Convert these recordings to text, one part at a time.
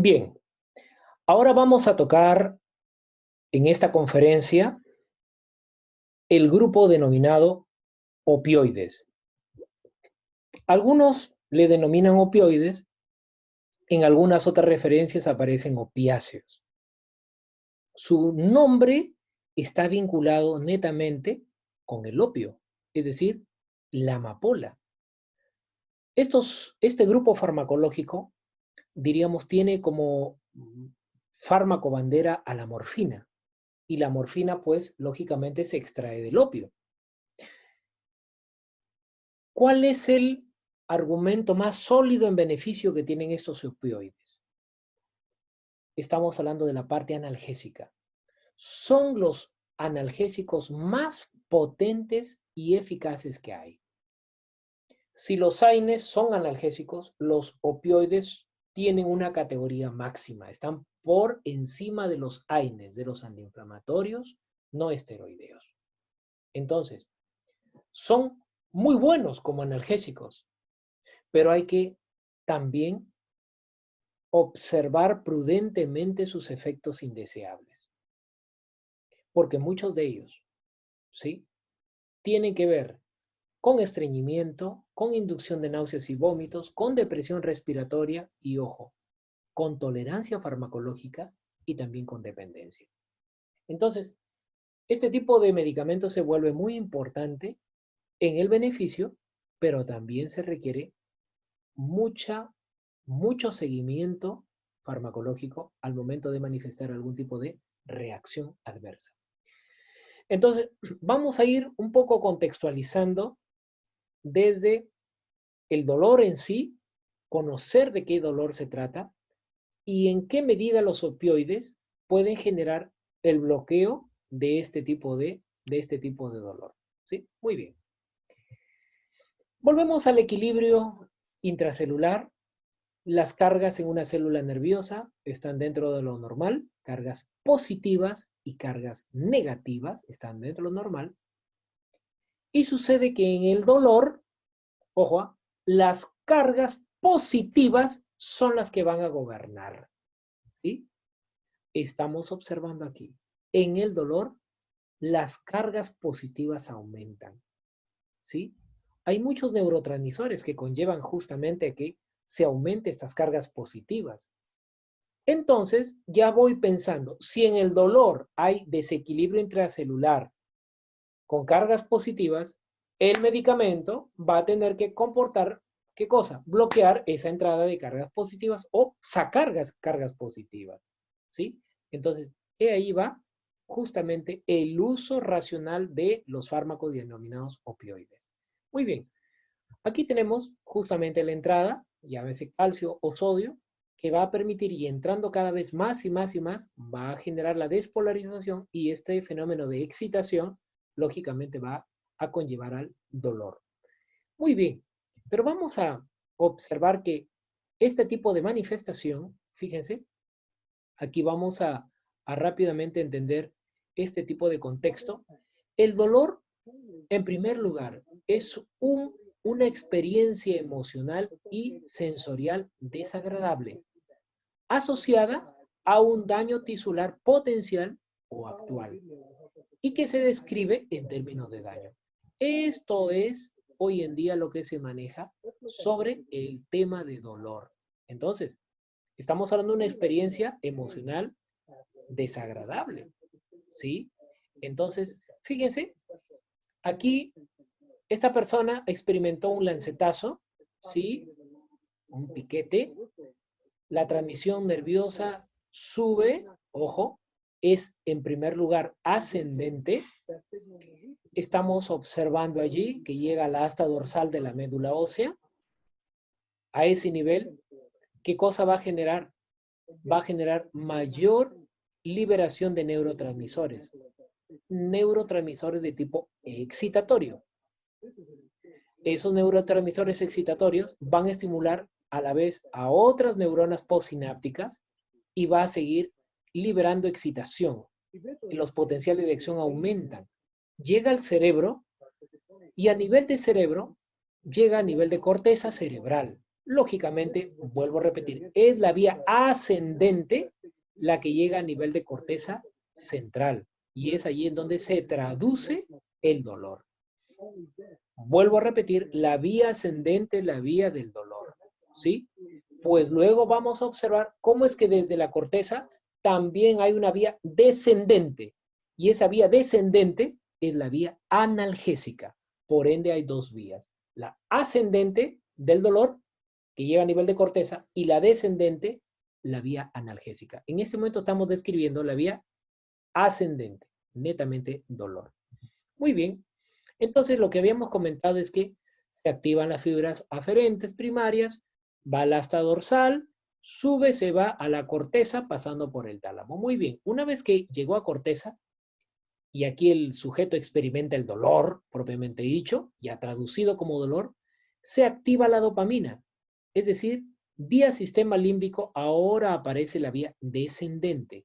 Bien, ahora vamos a tocar en esta conferencia el grupo denominado opioides. Algunos le denominan opioides, en algunas otras referencias aparecen opiáceos. Su nombre está vinculado netamente con el opio, es decir, la amapola. Este grupo farmacológico, diríamos, tiene como fármaco bandera a la morfina. Y la morfina, pues, lógicamente se extrae del opio. ¿Cuál es el argumento más sólido en beneficio que tienen estos opioides? Estamos hablando de la parte analgésica. Son los analgésicos más potentes y eficaces que hay. Si los AINES son analgésicos, los opioides tienen una categoría máxima. Están por encima de los AINES, de los antiinflamatorios no esteroideos. Entonces, son muy buenos como analgésicos, pero hay que también observar prudentemente sus efectos indeseables. Porque muchos de ellos, ¿sí?, tienen que ver con estreñimiento, con inducción de náuseas y vómitos, con depresión respiratoria y, ojo, con tolerancia farmacológica y también con dependencia. Entonces, este tipo de medicamentos se vuelve muy importante en el beneficio, pero también se requiere mucho seguimiento farmacológico al momento de manifestar algún tipo de reacción adversa. Entonces, vamos a ir un poco contextualizando desde el dolor en sí, conocer de qué dolor se trata y en qué medida los opioides pueden generar el bloqueo de este tipo de dolor. ¿Sí? Muy bien. Volvemos al equilibrio intracelular. Las cargas en una célula nerviosa están dentro de lo normal, cargas positivas y cargas negativas están dentro de lo normal. Y sucede que en el dolor, ojo, las cargas positivas son las que van a gobernar. ¿Sí? Estamos observando aquí, en el dolor, las cargas positivas aumentan. ¿Sí? Hay muchos neurotransmisores que conllevan justamente a que se aumente estas cargas positivas. Entonces, ya voy pensando, si en el dolor hay desequilibrio intracelular con cargas positivas, el medicamento va a tener que comportar, ¿qué cosa? Bloquear esa entrada de cargas positivas o sacar cargas positivas, ¿sí? Entonces, ahí va justamente el uso racional de los fármacos denominados opioides. Muy bien, aquí tenemos justamente la entrada, llámese calcio o sodio, que va a permitir, y entrando cada vez más y más y más, va a generar la despolarización y este fenómeno de excitación, lógicamente, va a conllevar al dolor. Muy bien, pero vamos a observar que este tipo de manifestación, fíjense, aquí vamos a rápidamente entender este tipo de contexto. El dolor, en primer lugar, es una experiencia emocional y sensorial desagradable, asociada a un daño tisular potencial o actual, y que se describe en términos de daño. Esto es hoy en día lo que se maneja sobre el tema de dolor. Entonces, estamos hablando de una experiencia emocional desagradable, ¿sí? Entonces, fíjense, aquí esta persona experimentó un lancetazo, ¿sí? Un piquete, la transmisión nerviosa sube, ojo, es en primer lugar ascendente. Estamos observando allí que llega a la asta dorsal de la médula ósea. A ese nivel, ¿qué cosa va a generar? Va a generar mayor liberación de neurotransmisores. Neurotransmisores de tipo excitatorio. Esos neurotransmisores excitatorios van a estimular a la vez a otras neuronas postsinápticas y va a seguir liberando excitación. Los potenciales de acción aumentan. Llega al cerebro y a nivel de cerebro llega a nivel de corteza cerebral. Lógicamente, vuelvo a repetir, es la vía ascendente la que llega a nivel de corteza central. Y es allí en donde se traduce el dolor. Vuelvo a repetir, la vía ascendente es la vía del dolor. ¿Sí? Pues luego vamos a observar cómo es que desde la corteza también hay una vía descendente. Y esa vía descendente es la vía analgésica. Por ende, hay dos vías. La ascendente del dolor, que llega a nivel de corteza, y la descendente, la vía analgésica. En este momento estamos describiendo la vía ascendente, netamente dolor. Muy bien. Entonces, lo que habíamos comentado es que se activan las fibras aferentes primarias, va al asta dorsal, sube, se va a la corteza pasando por el tálamo. Muy bien. Una vez que llegó a corteza, y aquí el sujeto experimenta el dolor, propiamente dicho, ya traducido como dolor, se activa la dopamina. Es decir, vía sistema límbico ahora aparece la vía descendente.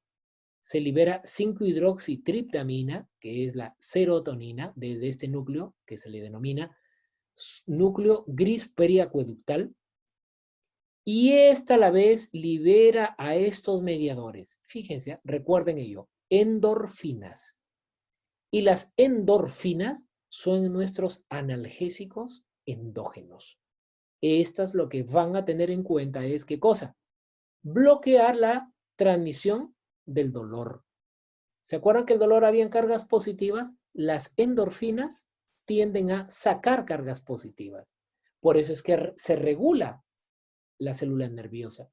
Se libera 5-hidroxitriptamina, que es la serotonina, desde este núcleo, que se le denomina núcleo gris periacueductal, y esta a la vez libera a estos mediadores. Fíjense, recuerden ello, endorfinas. Y las endorfinas son nuestros analgésicos endógenos. Estas lo que van a tener en cuenta es, ¿qué cosa? Bloquear la transmisión del dolor. ¿Se acuerdan que el dolor había cargas positivas? Las endorfinas tienden a sacar cargas positivas. Por eso es que se regula la célula nerviosa.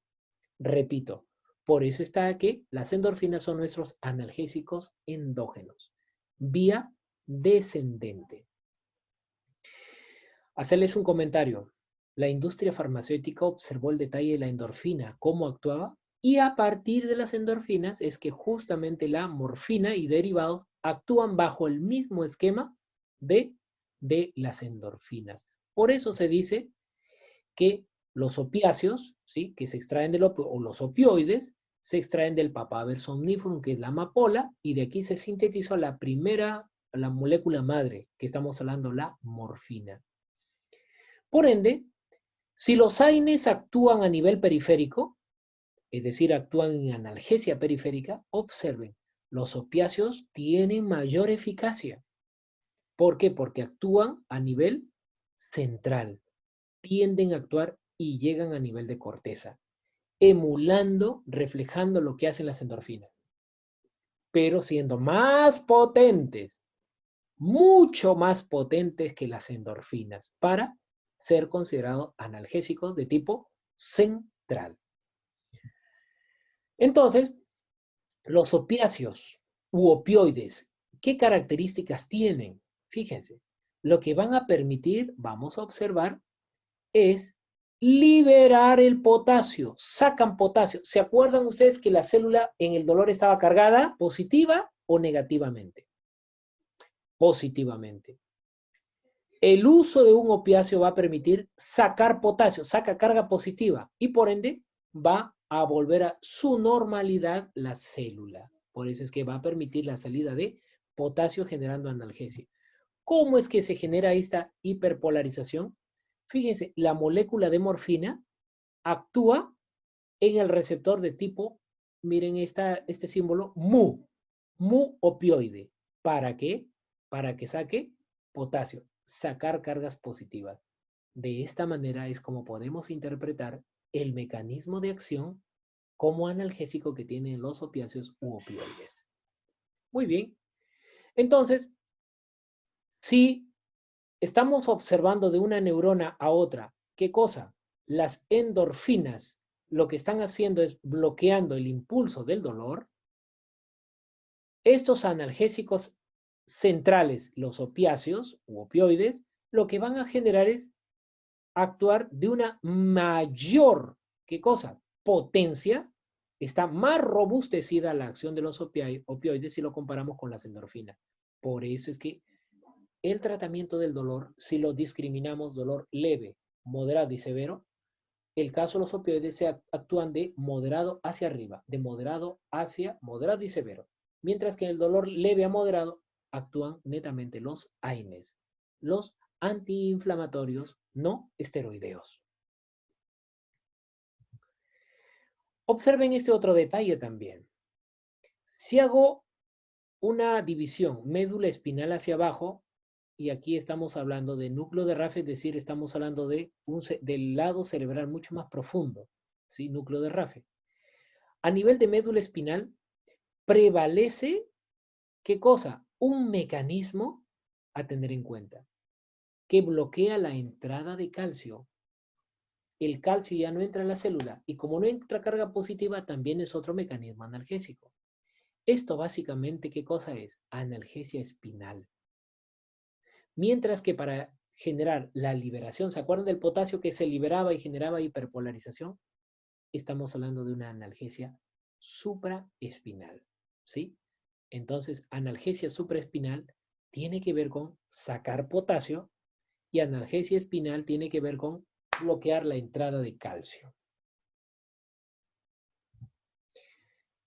Repito, por eso está que las endorfinas son nuestros analgésicos endógenos. Vía descendente. Hacerles un comentario. La industria farmacéutica observó el detalle de la endorfina, cómo actuaba, y a partir de las endorfinas es que justamente la morfina y derivados actúan bajo el mismo esquema de las endorfinas. Por eso se dice que los opiáceos, ¿sí?, que se extraen del opio, o los opioides, se extraen del papaver somniferum, que es la amapola, y de aquí se sintetizó la molécula madre, que estamos hablando, la morfina. Por ende, si los AINES actúan a nivel periférico, es decir, actúan en analgesia periférica, observen, los opiáceos tienen mayor eficacia. ¿Por qué? Porque actúan a nivel central, tienden a actuar y llegan a nivel de corteza, emulando, reflejando lo que hacen las endorfinas, pero siendo más potentes, mucho más potentes que las endorfinas para ser considerados analgésicos de tipo central. Entonces, los opiáceos u opioides, ¿qué características tienen? Fíjense, lo que van a permitir, vamos a observar, es liberar el potasio, sacan potasio. ¿Se acuerdan ustedes que la célula en el dolor estaba cargada positiva o negativamente? Positivamente. El uso de un opiáceo va a permitir sacar potasio, saca carga positiva y por ende va a volver a su normalidad la célula. Por eso es que va a permitir la salida de potasio generando analgesia. ¿Cómo es que se genera esta hiperpolarización? Fíjense, la molécula de morfina actúa en el receptor de tipo, miren este símbolo, mu opioide. ¿Para qué? Para que saque potasio, sacar cargas positivas. De esta manera es como podemos interpretar el mecanismo de acción como analgésico que tienen los opiáceos u opioides. Muy bien. Entonces, si estamos observando de una neurona a otra, ¿qué cosa? Las endorfinas lo que están haciendo es bloqueando el impulso del dolor. Estos analgésicos centrales, los opiáceos u opioides, lo que van a generar es actuar de una mayor, ¿qué cosa? Potencia. Está más robustecida la acción de los opioides si lo comparamos con las endorfinas. Por eso es que el tratamiento del dolor, si lo discriminamos dolor leve, moderado y severo, el caso de los opioides se actúan de moderado hacia arriba, de moderado hacia moderado y severo. Mientras que en el dolor leve a moderado actúan netamente los AINES, los antiinflamatorios no esteroideos. Observen este otro detalle también. Si hago una división médula espinal hacia abajo, y aquí estamos hablando de núcleo de Rafe, es decir, estamos hablando del lado cerebral mucho más profundo, ¿sí? Núcleo de Rafe. A nivel de médula espinal, prevalece, ¿qué cosa? Un mecanismo a tener en cuenta, que bloquea la entrada de calcio. El calcio ya no entra en la célula, y como no entra carga positiva, también es otro mecanismo analgésico. Esto básicamente, ¿qué cosa es? Analgesia espinal. Mientras que para generar la liberación, ¿se acuerdan del potasio que se liberaba y generaba hiperpolarización? Estamos hablando de una analgesia supraespinal, ¿sí? Entonces, analgesia supraespinal tiene que ver con sacar potasio y analgesia espinal tiene que ver con bloquear la entrada de calcio.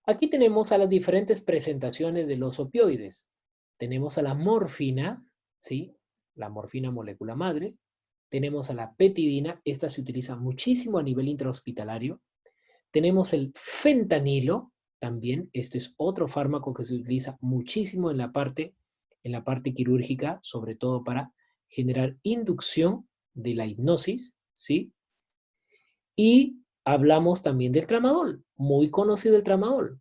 Aquí tenemos a las diferentes presentaciones de los opioides. Tenemos a la morfina, ¿sí? La morfina molécula madre. Tenemos a la petidina, esta se utiliza muchísimo a nivel intrahospitalario. Tenemos el fentanilo, también, este es otro fármaco que se utiliza muchísimo en la parte quirúrgica, sobre todo para generar inducción de la hipnosis, ¿sí? Y hablamos también del tramadol, muy conocido el tramadol.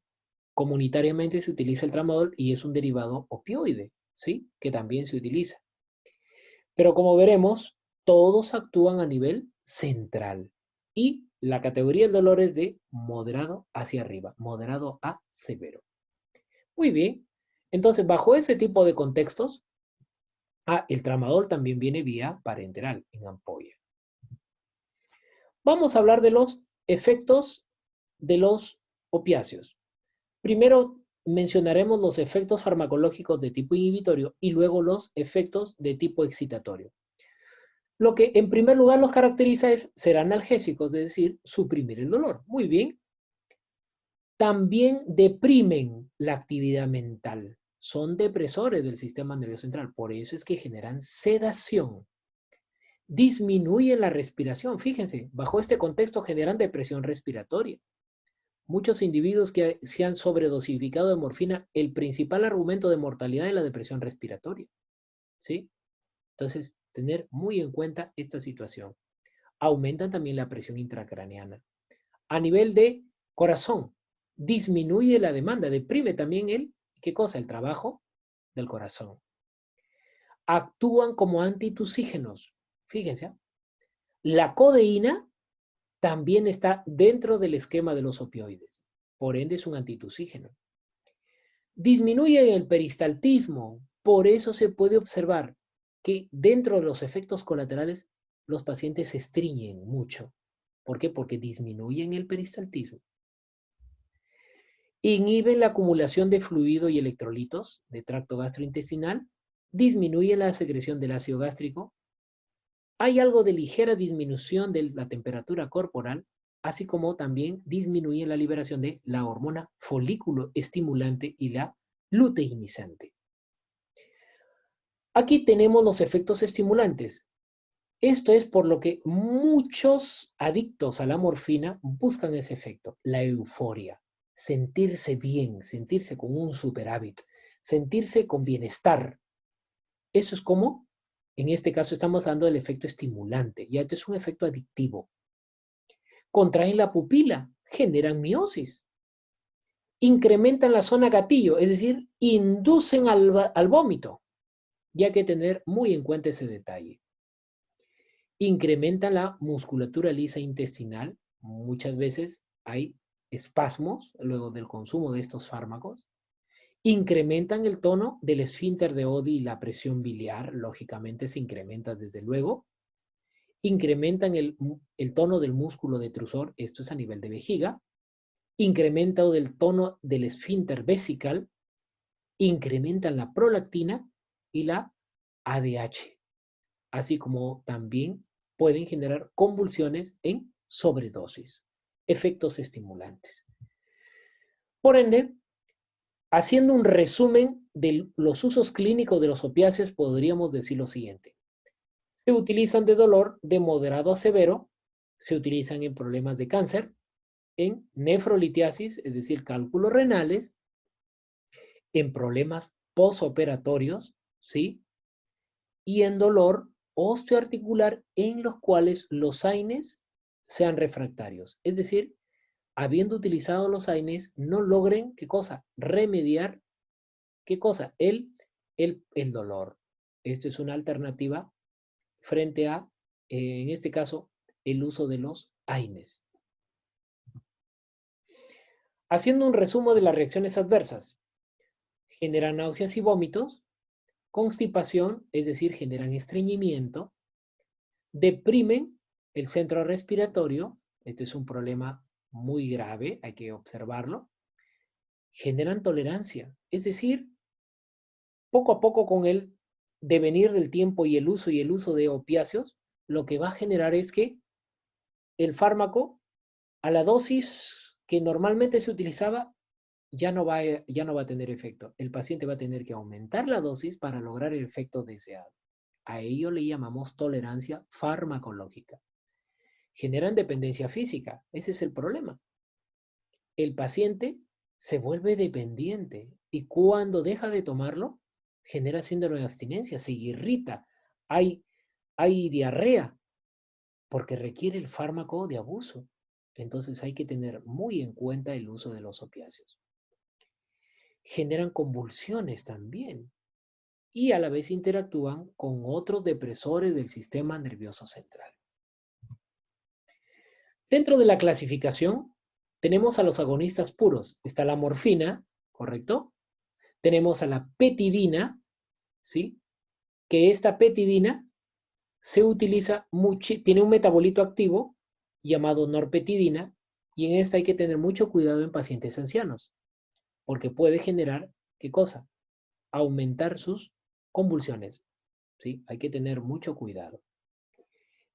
Comunitariamente se utiliza el tramadol y es un derivado opioide, ¿sí? Que también se utiliza. Pero como veremos, todos actúan a nivel central. Y la categoría del dolor es de moderado hacia arriba, moderado a severo. Muy bien. Entonces, bajo ese tipo de contextos, el tramadol también viene vía parenteral en ampolla. Vamos a hablar de los efectos de los opiáceos. Primero mencionaremos los efectos farmacológicos de tipo inhibitorio y luego los efectos de tipo excitatorio. Lo que en primer lugar los caracteriza es ser analgésicos, es decir, suprimir el dolor. Muy bien. También deprimen la actividad mental. Son depresores del sistema nervioso central. Por eso es que generan sedación. Disminuyen la respiración. Fíjense, bajo este contexto generan depresión respiratoria. Muchos individuos que se han sobredosificado de morfina, el principal argumento de mortalidad es la depresión respiratoria. ¿Sí? Entonces, tener muy en cuenta esta situación. Aumentan también la presión intracraneana. A nivel de corazón, disminuye la demanda, deprime también ¿qué cosa? El trabajo del corazón. Actúan como antitusígenos. Fíjense, la codeína también está dentro del esquema de los opioides. Por ende, es un antitusígeno. Disminuye el peristaltismo. Por eso se puede observar que dentro de los efectos colaterales, los pacientes se estreñen mucho. ¿Por qué? Porque disminuyen el peristaltismo. Inhiben la acumulación de fluido y electrolitos de tracto gastrointestinal. Disminuye la secreción del ácido gástrico. Hay algo de ligera disminución de la temperatura corporal, así como también disminuye la liberación de la hormona folículo estimulante y la luteinizante. Aquí tenemos los efectos estimulantes. Esto es por lo que muchos adictos a la morfina buscan ese efecto, la euforia, sentirse bien, sentirse con un superávit, sentirse con bienestar. Eso es como, en este caso estamos hablando del efecto estimulante, ya esto es un efecto adictivo. Contraen la pupila, generan miosis. Incrementan la zona gatillo, es decir, inducen al vómito. Y hay que tener muy en cuenta ese detalle. Incrementan la musculatura lisa intestinal. Muchas veces hay espasmos luego del consumo de estos fármacos. Incrementan el tono del esfínter de Oddi y la presión biliar. Lógicamente se incrementa desde luego. Incrementan el tono del músculo detrusor. Esto es a nivel de vejiga. Incrementan el tono del esfínter vesical. Incrementan la prolactina y la ADH, así como también pueden generar convulsiones en sobredosis, efectos estimulantes. Por ende, haciendo un resumen de los usos clínicos de los opiáceos, podríamos decir lo siguiente. Se utilizan de dolor de moderado a severo, se utilizan en problemas de cáncer, en nefrolitiasis, es decir, cálculos renales, en problemas posoperatorios, ¿sí? Y en dolor osteoarticular en los cuales los AINES sean refractarios. Es decir, habiendo utilizado los AINES, no logren, ¿qué cosa? Remediar, ¿qué cosa? El dolor. Esto es una alternativa frente a, en este caso, el uso de los AINES. Haciendo un resumen de las reacciones adversas. Generan náuseas y vómitos, constipación, es decir, generan estreñimiento, deprimen el centro respiratorio, este es un problema muy grave, hay que observarlo, generan tolerancia, es decir, poco a poco con el devenir del tiempo y el uso de opiáceos, lo que va a generar es que el fármaco a la dosis que normalmente se utilizaba ya no va a tener efecto. El paciente va a tener que aumentar la dosis para lograr el efecto deseado. A ello le llamamos tolerancia farmacológica. Generan dependencia física. Ese es el problema. El paciente se vuelve dependiente y cuando deja de tomarlo, genera síndrome de abstinencia, se irrita, hay diarrea, porque requiere el fármaco de abuso. Entonces hay que tener muy en cuenta el uso de los opiáceos. Generan convulsiones también y a la vez interactúan con otros depresores del sistema nervioso central. Dentro de la clasificación tenemos a los agonistas puros. Está la morfina, ¿correcto? Tenemos a la petidina, ¿sí? Que esta petidina se utiliza mucho, tiene un metabolito activo llamado norpetidina y en esta hay que tener mucho cuidado en pacientes ancianos porque puede generar, ¿qué cosa? Aumentar sus convulsiones, ¿sí? Hay que tener mucho cuidado.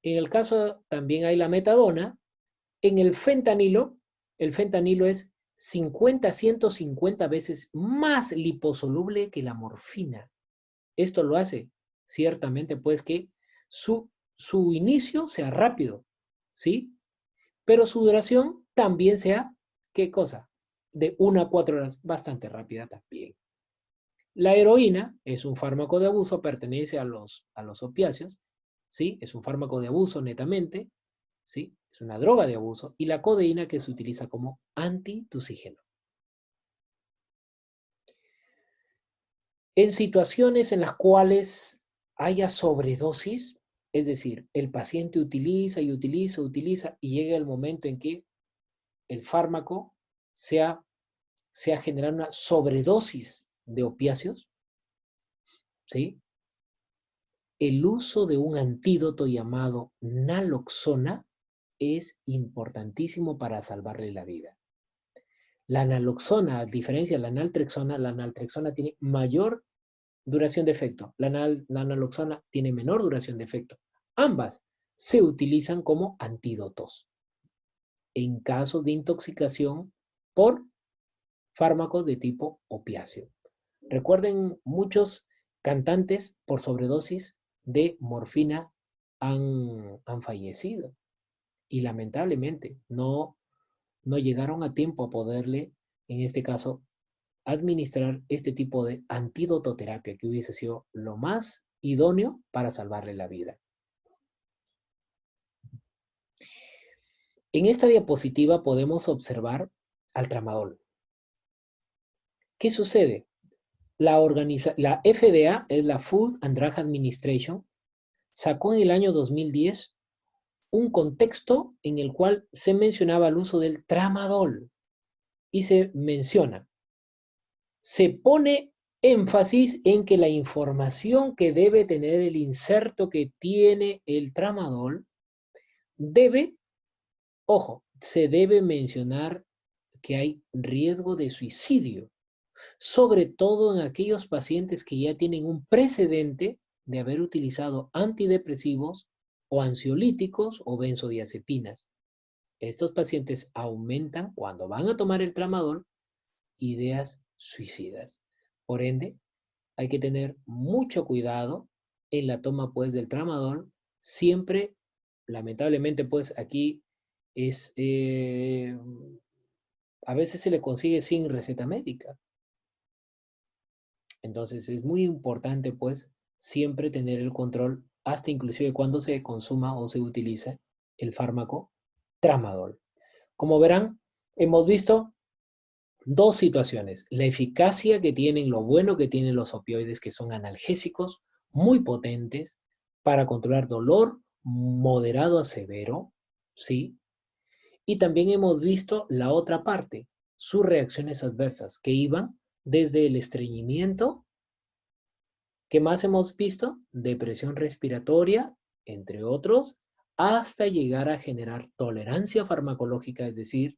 En el caso también hay la metadona. En el fentanilo es 50 a 150 veces más liposoluble que la morfina. Esto lo hace ciertamente pues que su inicio sea rápido, ¿sí? Pero su duración también sea, ¿qué cosa? De 1 a 4 horas, bastante rápida también. La heroína es un fármaco de abuso, pertenece a los opiáceos, ¿sí? Es un fármaco de abuso netamente, ¿sí? Es una droga de abuso. Y la codeína que se utiliza como antitusígeno. En situaciones en las cuales haya sobredosis, es decir, el paciente utiliza y utiliza y llega el momento en que el fármaco sea generar una sobredosis de opiáceos, ¿sí? El uso de un antídoto llamado naloxona es importantísimo para salvarle la vida. La naloxona, a diferencia de la naltrexona tiene mayor duración de efecto. La naloxona tiene menor duración de efecto. Ambas se utilizan como antídotos en casos de intoxicación por fármacos de tipo opiáceo. Recuerden, muchos cantantes por sobredosis de morfina han fallecido y lamentablemente no llegaron a tiempo a poderle, en este caso, administrar este tipo de antídototerapia que hubiese sido lo más idóneo para salvarle la vida. En esta diapositiva podemos observar al tramadol. ¿Qué sucede? La FDA, es la Food and Drug Administration, sacó en el año 2010 un contexto en el cual se mencionaba el uso del tramadol y se menciona, se pone énfasis en que la información que debe tener el inserto que tiene el tramadol debe, ojo, se debe mencionar que hay riesgo de suicidio, sobre todo en aquellos pacientes que ya tienen un precedente de haber utilizado antidepresivos o ansiolíticos o benzodiazepinas. Estos pacientes aumentan cuando van a tomar el tramadol ideas suicidas. Por ende, hay que tener mucho cuidado en la toma pues del tramadol. Siempre, lamentablemente pues aquí es A veces se le consigue sin receta médica. Entonces es muy importante, pues, siempre tener el control hasta inclusive cuando se consuma o se utilice el fármaco tramadol. Como verán, hemos visto dos situaciones. La eficacia que tienen, lo bueno que tienen los opioides, que son analgésicos muy potentes para controlar dolor moderado a severo, ¿sí? Y también hemos visto la otra parte, sus reacciones adversas, que iban desde el estreñimiento. ¿Qué más hemos visto? Depresión respiratoria, entre otros, hasta llegar a generar tolerancia farmacológica, es decir,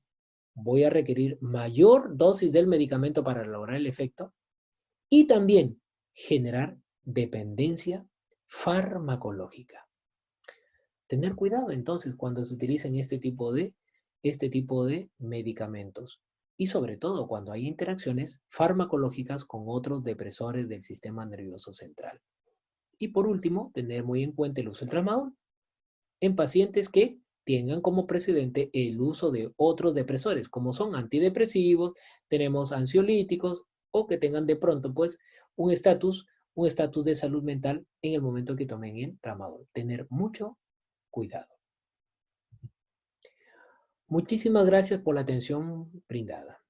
voy a requerir mayor dosis del medicamento para lograr el efecto y también generar dependencia farmacológica. Tener cuidado entonces cuando se utilicen este tipo de medicamentos y sobre todo cuando hay interacciones farmacológicas con otros depresores del sistema nervioso central. Y por último, tener muy en cuenta el uso del tramadol en pacientes que tengan como precedente el uso de otros depresores, como son antidepresivos, tenemos ansiolíticos o que tengan de pronto pues un estatus de salud mental en el momento que tomen el tramadol. Tener mucho cuidado. Muchísimas gracias por la atención brindada.